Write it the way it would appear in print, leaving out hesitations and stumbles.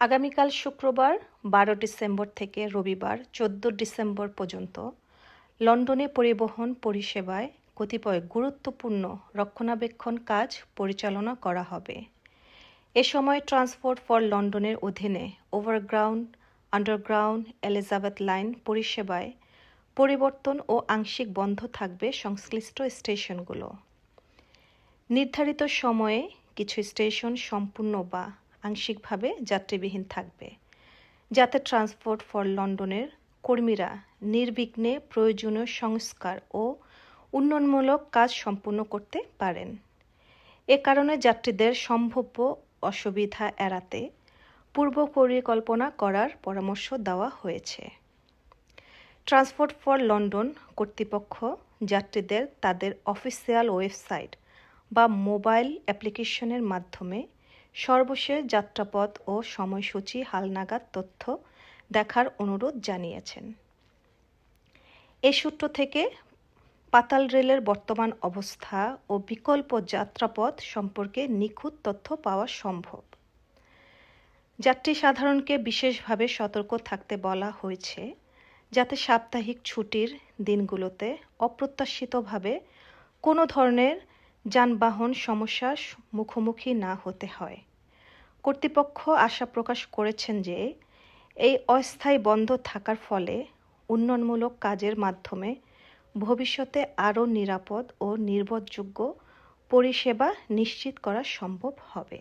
আগামীকাল শুক্রবার ১২ ডিসেম্বর থেকে রবিবার ১৪ ডিসেম্বর পর্যন্ত লন্ডনে পরিবহন পরিষেবায় কতিপয় গুরুত্বপূর্ণ রক্ষণাবেক্ষণ কাজ পরিচালনা করা হবে। এ সময় ট্রান্সপোর্ট ফর লন্ডনের অধীনে ওভারগ্রাউন্ড, আন্ডারগ্রাউন্ড, এলিজাবেথ লাইন পরিষেবায় পরিবর্তন ও আংশিক বন্ধ থাকবে সংশ্লিষ্ট স্টেশনগুলো। নির্ধারিত সময়ে কিছু স্টেশন সম্পূর্ণ বা আংশিকভাবে যাত্রীবিহীন থাকবে, যাতে ট্রান্সপোর্ট ফর লন্ডনের কর্মীরা নির্বিঘ্নে প্রয়োজনীয় সংস্কার ও উন্নয়নমূলক কাজ সম্পূর্ণ করতে পারেন। এ কারণে যাত্রীদের সম্ভাব্য অসুবিধা এড়াতে পূর্ব পরিকল্পনা করার পরামর্শ দেওয়া হয়েছে। ট্রান্সপোর্ট ফর লন্ডন কর্তৃপক্ষ যাত্রীদের তাদের অফিসিয়াল ওয়েবসাইট বা মোবাইল অ্যাপ্লিকেশনের মাধ্যমে সর্বশেষ যাত্রাপথ ও সময়সূচি হালনাগাদ তথ্য দেখার অনুরোধ জানিয়েছেন। এ সূত্র থেকে পাতাল রেলের বর্তমান অবস্থা ও বিকল্প যাত্রাপথ সম্পর্কে নিখুঁত তথ্য পাওয়া সম্ভব। যাত্রী সাধারণকে বিশেষভাবে সতর্ক থাকতে বলা হয়েছে, যাতে সাপ্তাহিক ছুটির দিনগুলোতে অপ্রত্যাশিতভাবে কোনো ধরনের যানবাহন সমস্যার মুখোমুখি না হতে হয়। কর্তৃপক্ষ আশা প্রকাশ করেছেন যে এই অস্থায়ী বন্ধ থাকার ফলে উন্নয়নমূলক কাজের মাধ্যমে ভবিষ্যতে আরও নিরাপদ ও নির্ভরযোগ্য পরিষেবা নিশ্চিত করা সম্ভব হবে।